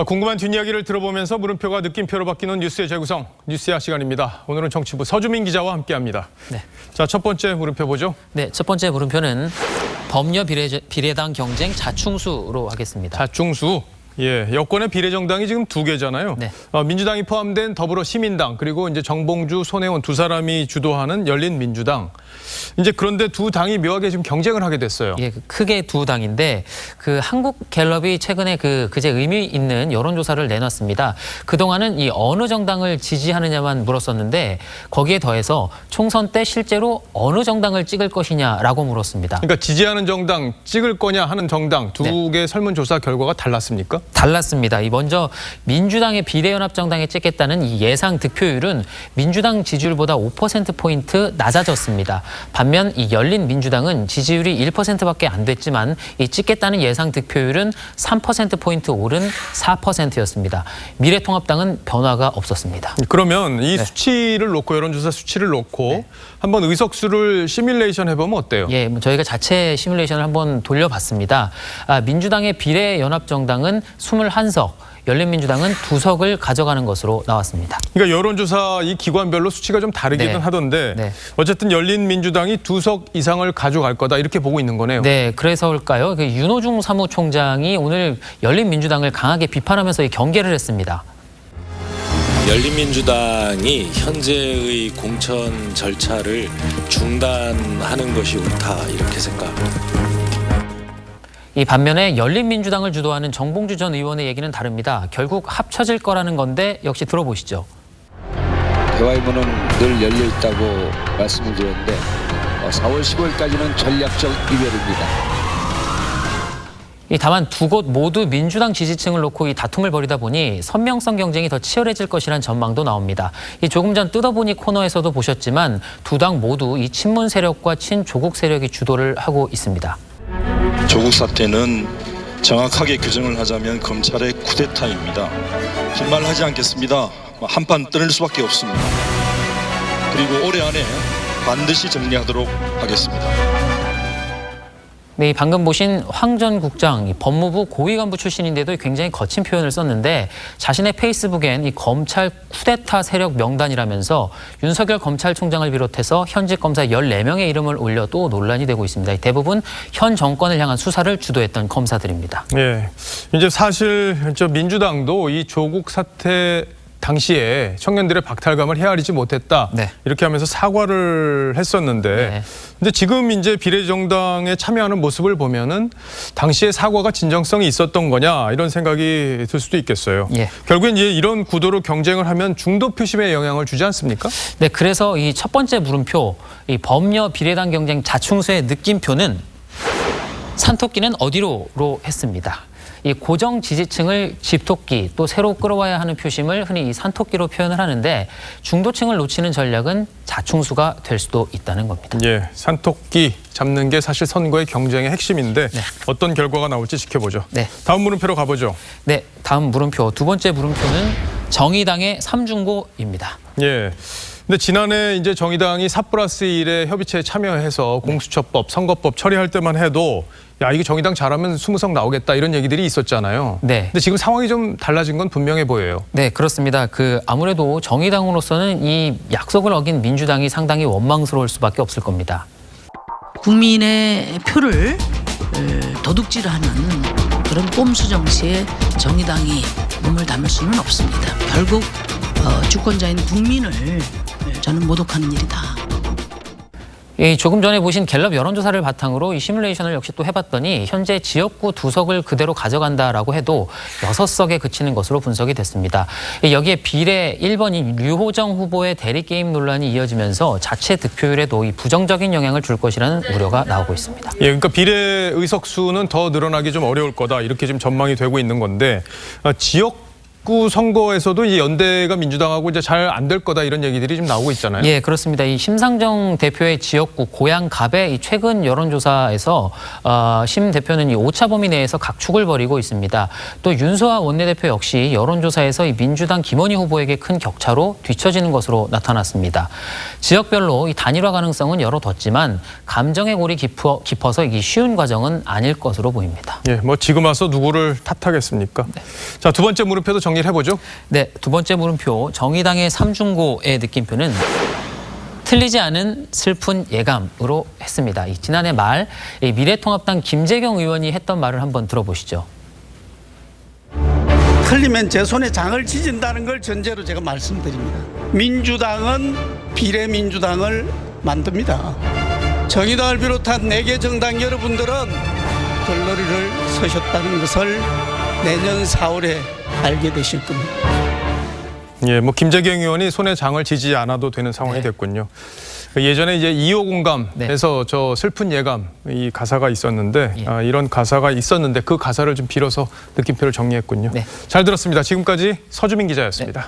궁금한 뒷이야기를 들어보면서 물음표가 느낌표로 바뀌는 뉴스의 재구성, 뉴스야 시간입니다. 오늘은 정치부 서주민 기자와 함께합니다. 네. 자, 첫 번째 물음표 보죠. 네, 첫 번째 물음표는 법녀 비례당 경쟁 자충수로 하겠습니다. 자충수. 예, 여권의 비례정당이 지금 두 개잖아요. 네. 민주당이 포함된 더불어시민당 그리고 이제 정봉주, 손혜원 두 사람이 주도하는 열린민주당. 이제 그런데 두 당이 묘하게 지금 경쟁을 하게 됐어요. 예, 크게 두 당인데 그 한국갤럽이 최근에 그제 의미 있는 여론조사를 내놨습니다. 그동안은 이 어느 정당을 지지하느냐만 물었었는데 거기에 더해서 총선 때 실제로 어느 정당을 찍을 것이냐라고 물었습니다. 그러니까 지지하는 정당, 찍을 거냐 하는 정당 두 개 설문조사 결과가 달랐습니까? 달랐습니다. 먼저 민주당의 비례연합정당에 찍겠다는 이 예상 득표율은 민주당 지지율보다 5%포인트 낮아졌습니다. 반면 이 열린민주당은 지지율이 1%밖에 안 됐지만 이 찍겠다는 예상 득표율은 3%포인트 오른 4%였습니다. 미래통합당은 변화가 없었습니다. 그러면 이 수치를 놓고 여론조사 수치를 놓고 한번 의석수를 시뮬레이션 해보면 어때요? 예, 저희가 자체 시뮬레이션을 한번 돌려봤습니다. 민주당의 비례연합정당은 21석, 열린민주당은 2석을 가져가는 것으로 나왔습니다. 그러니까 여론조사 이 기관별로 수치가 좀 다르기는 하던데 어쨌든 열린민주당이 2석 이상을 가져갈 거다 이렇게 보고 있는 거네요. 네, 그래서일까요? 윤호중 사무총장이 오늘 열린민주당을 강하게 비판하면서 이 경계를 했습니다. 열린민주당이 현재의 공천 절차를 중단하는 것이 옳다 이렇게 생각합니다. 이 반면에 열린민주당을 주도하는 정봉주 전 의원의 얘기는 다릅니다. 결국 합쳐질 거라는 건데 역시 들어보시죠. 대화의 문은 늘 열려 있다고 말씀을 드렸는데 4월 15일까지는 전략적 이별입니다. 다만 두 곳 모두 민주당 지지층을 놓고 이 다툼을 벌이다 보니 선명성 경쟁이 더 치열해질 것이란 전망도 나옵니다. 조금 전 뜯어보니 코너에서도 보셨지만 두 당 모두 이 친문 세력과 친조국 세력이 주도를 하고 있습니다. 조국 사태는 정확하게 규정을 하자면 검찰의 쿠데타입니다. 빈말하지 않겠습니다. 한판 떠날 수밖에 없습니다. 그리고 올해 안에 반드시 정리하도록 하겠습니다. 네, 방금 보신 황 전 국장, 법무부 고위 간부 출신인데도 굉장히 거친 표현을 썼는데 자신의 페이스북엔 이 검찰 쿠데타 세력 명단이라면서 윤석열 검찰총장을 비롯해서 현직 검사 14명의 이름을 올려 또 논란이 되고 있습니다. 대부분 현 정권을 향한 수사를 주도했던 검사들입니다. 예, 이제 사실 민주당도 이 조국 사태 당시에 청년들의 박탈감을 헤아리지 못했다. 이렇게 하면서 사과를 했었는데 근데 지금 이제 비례정당에 참여하는 모습을 보면은 당시에 사과가 진정성이 있었던 거냐 이런 생각이 들 수도 있겠어요. 결국엔 이제 이런 구도로 경쟁을 하면 중도 표심에 영향을 주지 않습니까? 네, 그래서 이 첫 번째 물음표, 이 법녀 비례당 경쟁 자충수의 느낌표는 산토끼는 어디로로 했습니다. 이 고정 지지층을 집토끼 또 새로 끌어와야 하는 표심을 흔히 이 산토끼로 표현을 하는데 중도층을 놓치는 전략은 자충수가 될 수도 있다는 겁니다. 예, 산토끼 잡는 게 사실 선거의 경쟁의 핵심인데 어떤 결과가 나올지 지켜보죠. 다음 물음표로 가보죠. 네, 다음 물음표 두 번째 물음표는 정의당의 삼중고입니다. 예. 근데 지난해 이제 정의당이 4+1의 협의체에 참여해서 공수처법, 선거법 처리할 때만 해도 야, 이게 정의당 잘하면 20석 나오겠다 이런 얘기들이 있었잖아요. 근데 지금 상황이 좀 달라진 건 분명해 보여요. 네, 그렇습니다. 아무래도 정의당으로서는 이 약속을 어긴 민주당이 상당히 원망스러울 수밖에 없을 겁니다. 국민의 표를 도둑질하는 그런 꼼수 정치에 정의당이 몸을 담을 수는 없습니다. 결국 주권자인 국민을 저는 모독하는 일이다. 조금 전에 보신 갤럽 여론조사를 바탕으로 이 시뮬레이션을 역시 또 해봤더니 현재 지역구 2석을 그대로 가져간다라고 해도 6석에 그치는 것으로 분석이 됐습니다. 여기에 비례 1번인 류호정 후보의 대리게임 논란이 이어지면서 자체 득표율에도 이 부정적인 영향을 줄 것이라는 우려가 나오고 있습니다. 예, 그러니까 비례 의석수는 더 늘어나기 좀 어려울 거다 이렇게 지금 전망이 되고 있는 건데 지역 19 선거에서도 이 연대가 민주당하고 이제 잘 안 될 거다 이런 얘기들이 좀 나오고 있잖아요. 예, 그렇습니다. 이 심상정 대표의 지역구 고양갑의 이 최근 여론조사에서 심 대표는 이 오차 범위 내에서 각축을 벌이고 있습니다. 또 윤소아 원내대표 역시 여론조사에서 이 민주당 김원희 후보에게 큰 격차로 뒤처지는 것으로 나타났습니다. 지역별로 이 단일화 가능성은 열어뒀지만 감정의 골이 깊어서 이기 쉬운 과정은 아닐 것으로 보입니다. 예, 뭐 지금 와서 누구를 탓하겠습니까? 네. 자, 두 번째 물음표도 정리를 해보죠. 네, 두 번째 물음표 정의당의 삼중고의 느낌표는 틀리지 않은 슬픈 예감으로 했습니다. 지난해 말 미래통합당 김재경 의원이 했던 말을 한번 들어보시죠. 틀리면 제 손에 장을 지진다는 걸 전제로 제가 말씀드립니다. 민주당은 비례민주당을 만듭니다. 정의당을 비롯한 4개 정당 여러분들은 들러리를 서셨다는 것을 내년 4월에 알게 되실 겁니다. 예, 뭐 김재경 의원이 손에 장을 지지 않아도 되는 상황이 됐군요. 예전에 이제 2호 공감에서 저 슬픈 예감 이 가사가 있었는데 이런 가사가 있었는데 그 가사를 좀 빌어서 느낌표를 정리했군요. 잘 들었습니다. 지금까지 서주민 기자였습니다. 네.